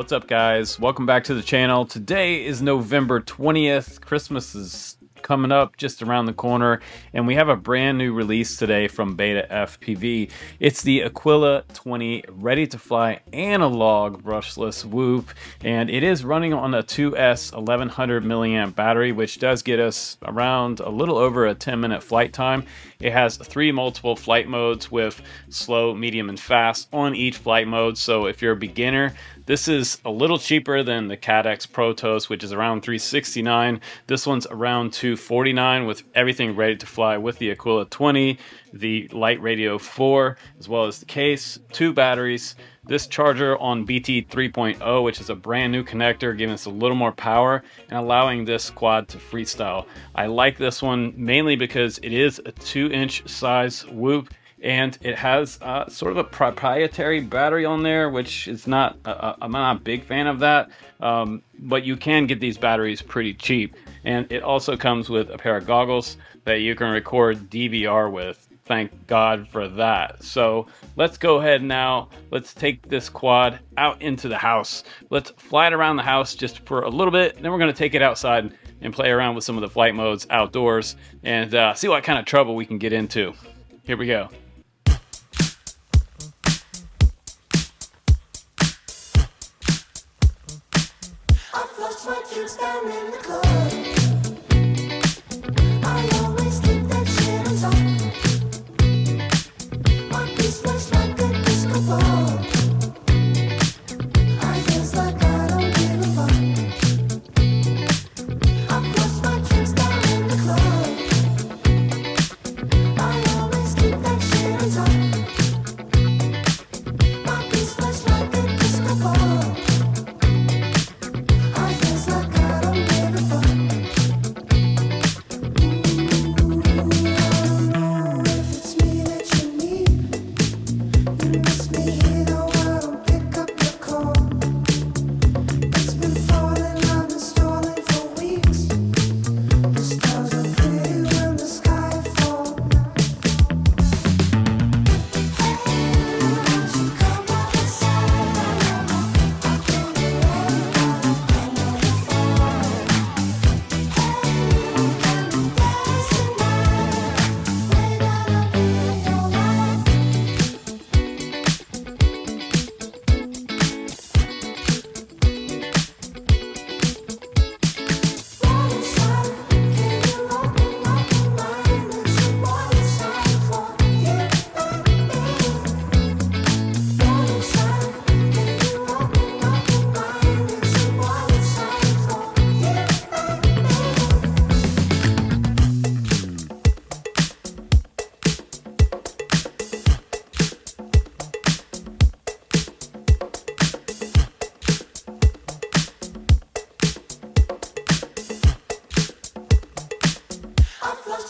What's up, guys? Welcome back to the channel. Today is November 20th. Christmas is coming up just around the corner, and we have a brand new release today from BetaFpv. It's the Aquila 20 ready to fly analog brushless whoop, and it is running on a 2S 1100 milliamp battery, which does get us around a little over a 10-minute flight time. It has 3 multiple flight modes with slow, medium, and fast on each flight mode. So if you're a beginner, this is a little cheaper than the CADX Protos, which is around $369. This one's around $249 with everything ready to fly with the Aquila 20, the Light Radio 4, as well as the case, 2 batteries, this charger on BT 3.0, which is a brand new connector, giving us a little more power and allowing this quad to freestyle. I like this one mainly because it is a 2-inch size whoop, and it has sort of a proprietary battery on there, which is not, I'm not a big fan of that, but you can get these batteries pretty cheap. And it also comes with a pair of goggles that you can record DVR with. Thank God for that. So let's go ahead now. Let's take this quad out into the house. Let's fly it around the house just for a little bit. Then we're going to take it outside and play around with some of the flight modes outdoors and see what kind of trouble we can get into. Here we go. My juice down in the club. I always keep that shit on top. My piece looks like a disco ball. I dance like I don't give a fuck. I flush my drinks down in the club. I always keep that shit on top. My piece looks like a disco ball.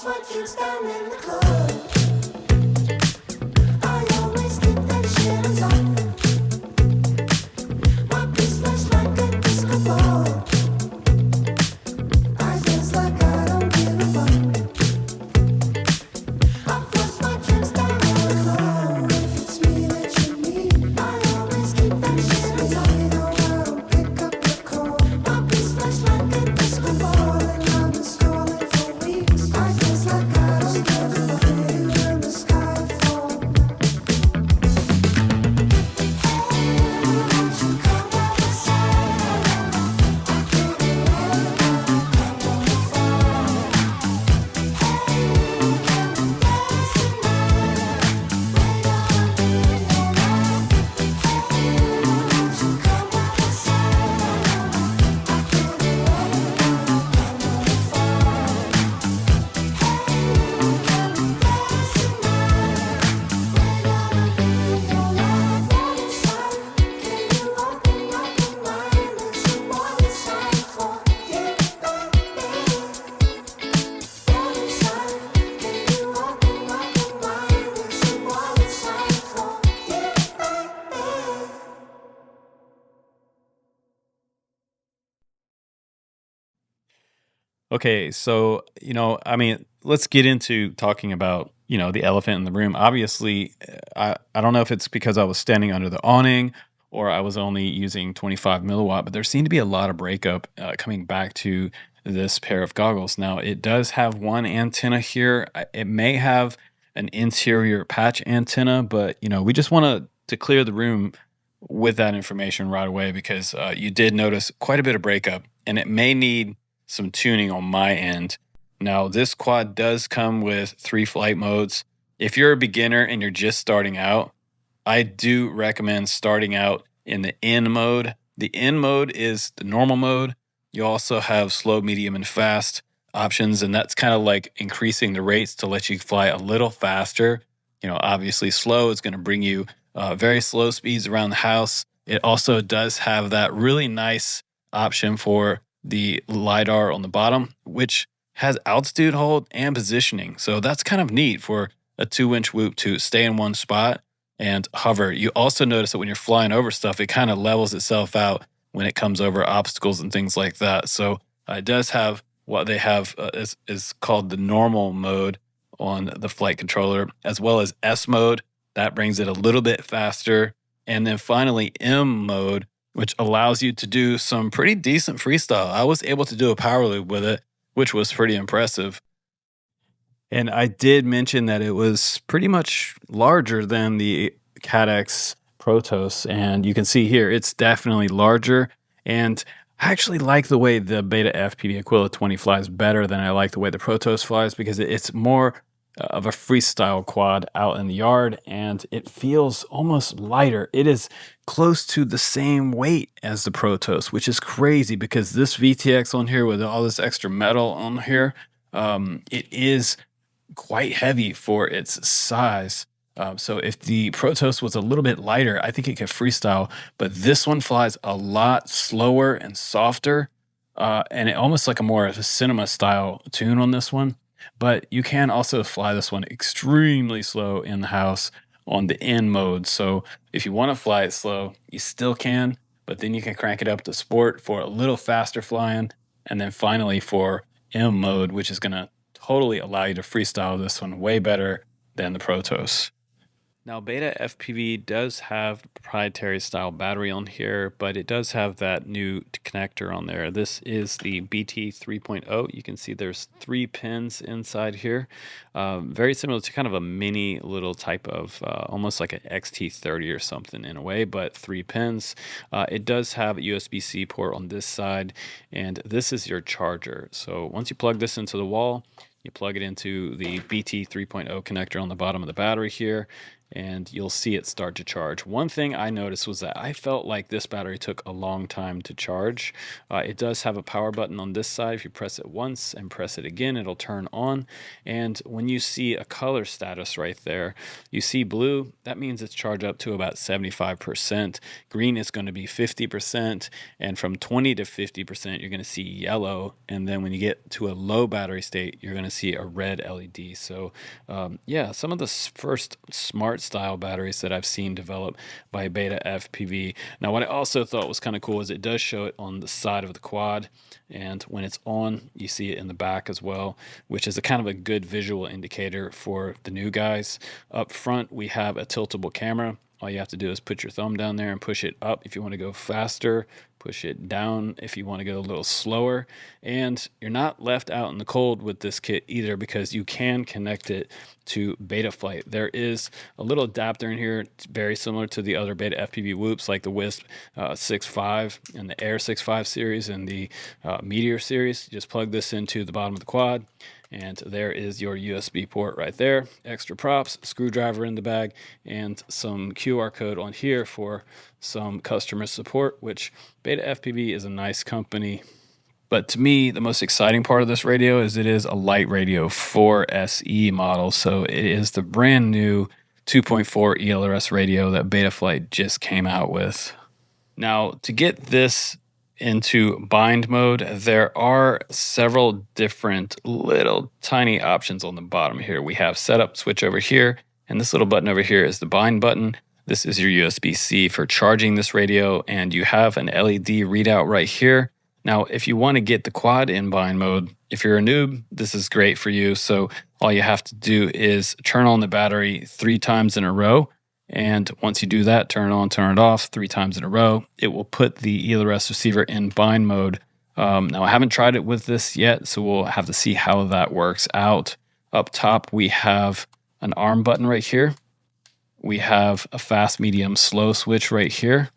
My juice down in the club. I always keep that shit on top. My piece looks like a disco ball. I dance like I don't give a fuck. I flush my drinks down in the club. If it's me that you need, I always keep that shit on top. You know I don't pick up the call. My piece looks like a disco ball, and I've been scrolling for weeks. I dance like I don't give a fuck. When the sky falls, won't you come by my side? Okay, so, I mean, let's get into talking about, the elephant in the room. Obviously, I don't know if it's because I was standing under the awning or I was only using 25 milliwatt, but there seemed to be a lot of breakup coming back to this pair of goggles. Now, it does have one antenna here. It may have an interior patch antenna, but we just want to clear the room with that information right away, because you did notice quite a bit of breakup, and it may need some tuning on my end. Now, this quad does come with 3 flight modes. If you're a beginner and you're just starting out, I do recommend starting out in the N mode. The N mode is the normal mode. You also have slow, medium, and fast options, and that's kind of like increasing the rates to let you fly a little faster. Obviously slow is going to bring you very slow speeds around the house. It also does have that really nice option for the LiDAR on the bottom, which has altitude hold and positioning. So that's kind of neat for a 2-inch whoop to stay in one spot and hover. You also notice that when you're flying over stuff, it kind of levels itself out when it comes over obstacles and things like that. So it does have what they have is called the normal mode on the flight controller, as well as S mode. That brings it a little bit faster. And then finally M mode, which allows you to do some pretty decent freestyle. I was able to do a power loop with it, which was pretty impressive. And I did mention that it was pretty much larger than the Cadex Protos. And you can see here, it's definitely larger. And I actually like the way the BetaFpv Aquila 20 flies better than I like the way the Protos flies, because it's more of a freestyle quad out in the yard, and it feels almost lighter. It is close to the same weight as the Protos, which is crazy because this VTX on here with all this extra metal on here, it is quite heavy for its size. So if the Protos was a little bit lighter, I think it could freestyle, but this one flies a lot slower and softer, and it almost like a more of a cinema style tune on this one. But you can also fly this one extremely slow in the house on the N mode. So if you want to fly it slow, you still can, but then you can crank it up to sport for a little faster flying. And then finally for M mode, which is going to totally allow you to freestyle this one way better than the Protos. Now, BetaFpv does have proprietary style battery on here, but it does have that new connector on there. This is the BT 3.0. You can see there's 3 pins inside here. Very similar to kind of a mini little type of, almost like an XT30 or something in a way, but 3 pins. It does have a USB-C port on this side, and this is your charger. So once you plug this into the wall, you plug it into the BT 3.0 connector on the bottom of the battery here, and you'll see it start to charge. One thing I noticed was that I felt like this battery took a long time to charge. It does have a power button on this side. If you press it once and press it again, it'll turn on. And when you see a color status right there, you see blue, that means it's charged up to about 75%. Green is going to be 50%, and from 20 to 50%, you're going to see yellow. And then when you get to a low battery state, you're going to see a red LED. So yeah, some of the first smart style batteries that I've seen developed by BetaFpv. Now, what I also thought was kind of cool is it does show it on the side of the quad, and when it's on, you see it in the back as well, which is a kind of a good visual indicator for the new guys. Up front, we have a tiltable camera. All you have to do is put your thumb down there and push it up if you want to go faster, push it down if you want to go a little slower. And you're not left out in the cold with this kit either, because you can connect it to Betaflight. There is a little adapter in here. It's very similar to the other BetaFpv whoops like the Wisp 6.5 and the Air 6.5 series and the Meteor series. You just plug this into the bottom of the quad, and there is your USB port right there. Extra props, screwdriver in the bag, and some QR code on here for some customer support, which BetaFpv is a nice company. But to me, the most exciting part of this radio is it is a light radio 4SE model. So it is the brand new 2.4 ELRS radio that Betaflight just came out with. Now, to get this into bind mode, there are several different little tiny options on the bottom here. We have setup switch over here, and this little button over here is the bind button. This is your USB-C for charging this radio, and you have an LED readout right here. Now, if you want to get the quad in bind mode, if you're a noob, this is great for you. So all you have to do is turn on the battery 3 times in a row, And once you do that, turn it on, turn it off 3 times in a row, it will put the ELRS receiver in bind mode. Now, I haven't tried it with this yet, so we'll have to see how that works out. Up top, we have an arm button right here. We have a fast, medium, slow switch right here.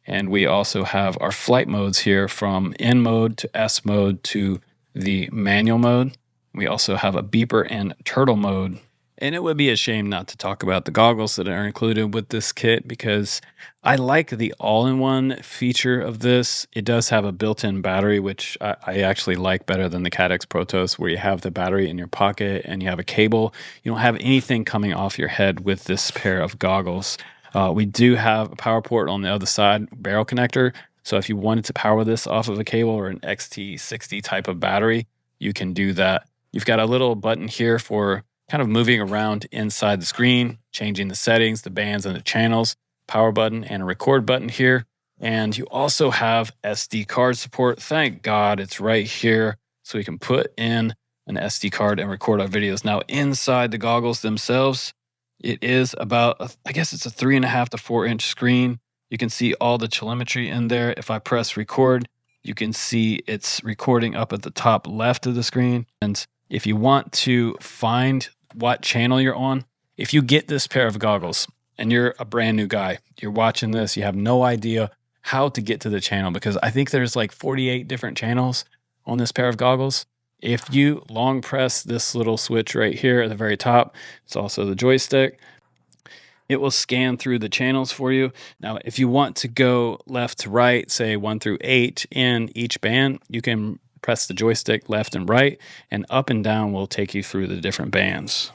And we also have our flight modes here from N mode to S mode to the manual mode. We also have a beeper and turtle mode. And it would be a shame not to talk about the goggles that are included with this kit, because I like the all-in-one feature of this. It does have a built-in battery, which I actually like better than the Cadex Protos, where you have the battery in your pocket and you have a cable. You don't have anything coming off your head with this pair of goggles. We do have a power port on the other side, barrel connector. So if you wanted to power this off of a cable or an XT60 type of battery, you can do that. You've got a little button here for kind of moving around inside the screen, changing the settings, the bands, and the channels, power button, and a record button here. And you also have SD card support. Thank God it's right here, so we can put in an SD card and record our videos. Now, inside the goggles themselves, it is about, I guess it's a 3.5 to 4 inch screen. You can see all the telemetry in there. If I press record, you can see it's recording up at the top left of the screen. And if you want to find what channel you're on, if you get this pair of goggles and you're a brand new guy, you're watching this, you have no idea how to get to the channel, because I think there's like 48 different channels on this pair of goggles. If you long press this little switch right here at the very top, it's also the joystick, it will scan through the channels for you. Now, if you want to go left to right, say 1 through 8 in each band, you can press the joystick left and right, and up and down will take you through the different bands.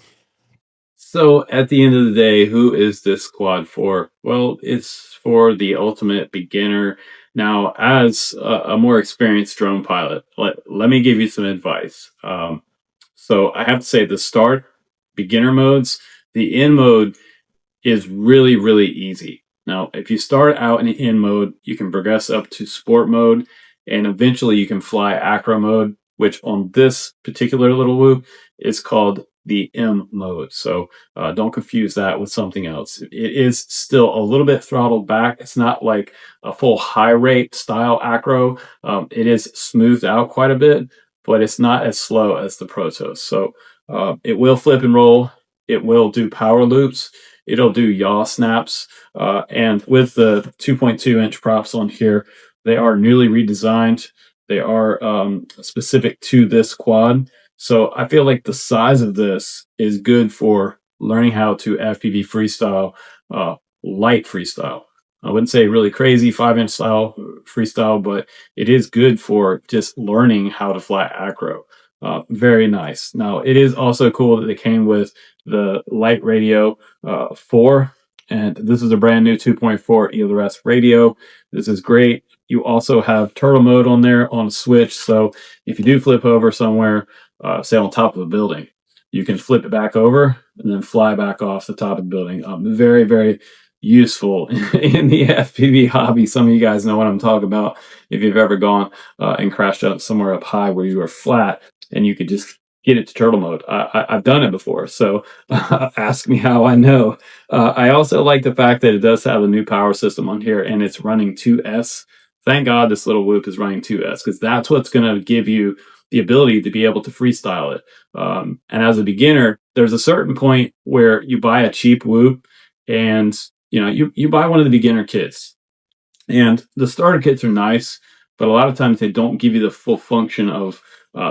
So at the end of the day, who is this quad for? Well, it's for the ultimate beginner. Now, as a more experienced drone pilot, let me give you some advice. So I have to say, the start, beginner modes, the in mode is really, really easy. Now, if you start out in mode, you can progress up to sport mode, and eventually you can fly acro mode, which on this particular little whoop is called the M mode. So don't confuse that with something else. It is still a little bit throttled back. It's not like a full high rate style acro. It is smoothed out quite a bit, but it's not as slow as the Protos. So it will flip and roll. It will do power loops. It'll do yaw snaps. And with the 2.2 inch props on here, they are newly redesigned. They are specific to this quad. So I feel like the size of this is good for learning how to FPV freestyle, light freestyle. I wouldn't say really crazy 5-inch style freestyle, but it is good for just learning how to fly acro. Very nice. Now, it is also cool that they came with the Light Radio 4, and this is a brand new 2.4 ELRS radio. This is great. You also have turtle mode on there on a switch, so if you do flip over somewhere, say on top of a building, you can flip it back over and then fly back off the top of the building. Very, very useful in the FPV hobby. Some of you guys know what I'm talking about if you've ever gone and crashed up somewhere up high where you are flat and you could just get it to turtle mode. I've done it before, so ask me how I know. I also like the fact that it does have a new power system on here, and it's running 2S. Thank God this little whoop is running 2S, because that's what's going to give you the ability to be able to freestyle it. And as a beginner, there's a certain point where you buy a cheap whoop, and you buy one of the beginner kits, and the starter kits are nice, but a lot of times they don't give you the full function of,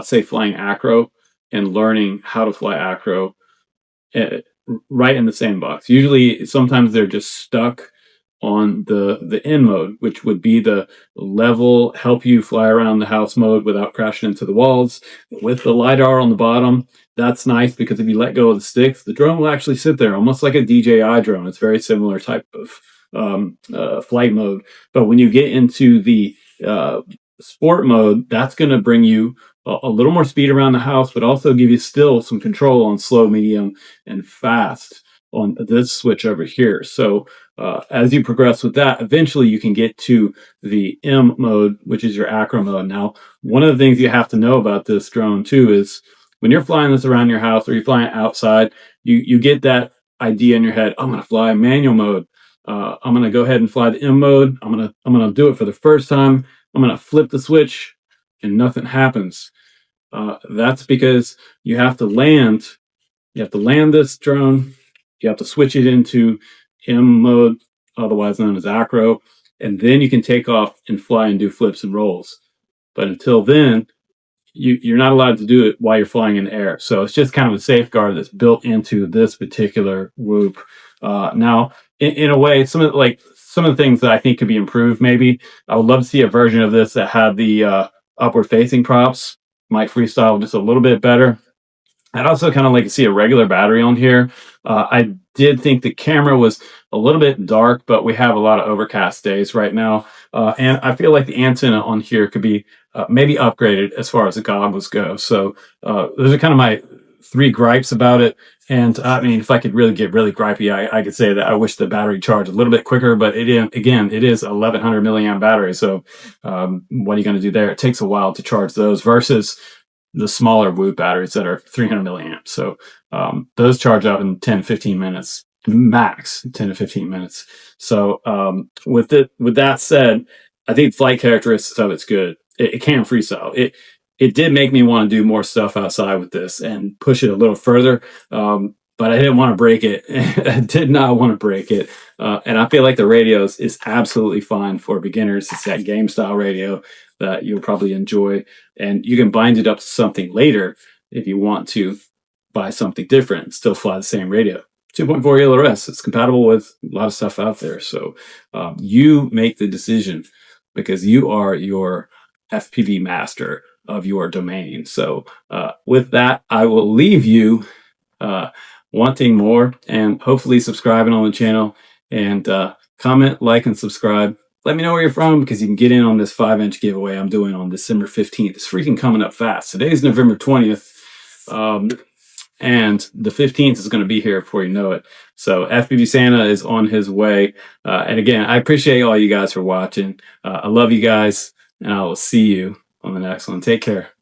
say, flying acro and learning how to fly acro right in the same box. Usually, sometimes they're just stuck on the in mode, which would be the level, help you fly around the house mode without crashing into the walls. With the LiDAR on the bottom, that's nice, because if you let go of the sticks, the drone will actually sit there almost like a DJI drone. It's very similar type of flight mode. But when you get into the sport mode, that's going to bring you a little more speed around the house, but also give you still some control on slow, medium, and fast on this switch over here. So as you progress with that, eventually you can get to the M mode, which is your acro mode. Now, one of the things you have to know about this drone too is when you're flying this around your house or you're flying outside, you get that idea in your head. I'm going to fly manual mode. I'm going to go ahead and fly the M mode. I'm going to do it for the first time. I'm going to flip the switch and nothing happens. That's because you have to land. You have to land this drone. You have to switch it into M mode, otherwise known as Acro, and then you can take off and fly and do flips and rolls. But until then, you're not allowed to do it while you're flying in the air. So it's just kind of a safeguard that's built into this particular whoop. Now, in a way, some of the things that I think could be improved. Maybe I would love to see a version of this that had the upward facing props. Might freestyle just a little bit better. I'd also kind of like to see a regular battery on here. I did think the camera was a little bit dark, but we have a lot of overcast days right now. And I feel like the antenna on here could be maybe upgraded as far as the goggles go. So those are kind of my 3 gripes about it. And I mean, if I could really get really gripey, I could say that I wish the battery charged a little bit quicker, but it is 1100 milliamp battery. So what are you going to do there? It takes a while to charge those versus the smaller Whoop batteries that are 300 milliamps. So those charge up in 10, 15 minutes, max 10 to 15 minutes. So with that said, I think flight characteristics of it's good. It can freestyle. It did make me want to do more stuff outside with this and push it a little further. But I didn't want to break it. I did not want to break it. And I feel like the radio is absolutely fine for beginners. It's that game style radio that you'll probably enjoy. And you can bind it up to something later if you want to buy something different and still fly the same radio. 2.4 ELRS, it's compatible with a lot of stuff out there. So you make the decision because you are your FPV master of your domain. So with that, I will leave you wanting more and hopefully subscribing on the channel and comment, like, and subscribe. Let me know where you're from because you can get in on this 5-inch giveaway I'm doing on December 15th. It's freaking coming up fast. Today's November 20th. And the 15th is going to be here before you know it. So FPV Santa is on his way. And again, I appreciate all you guys for watching. I love you guys, and I will see you on the next one. Take care.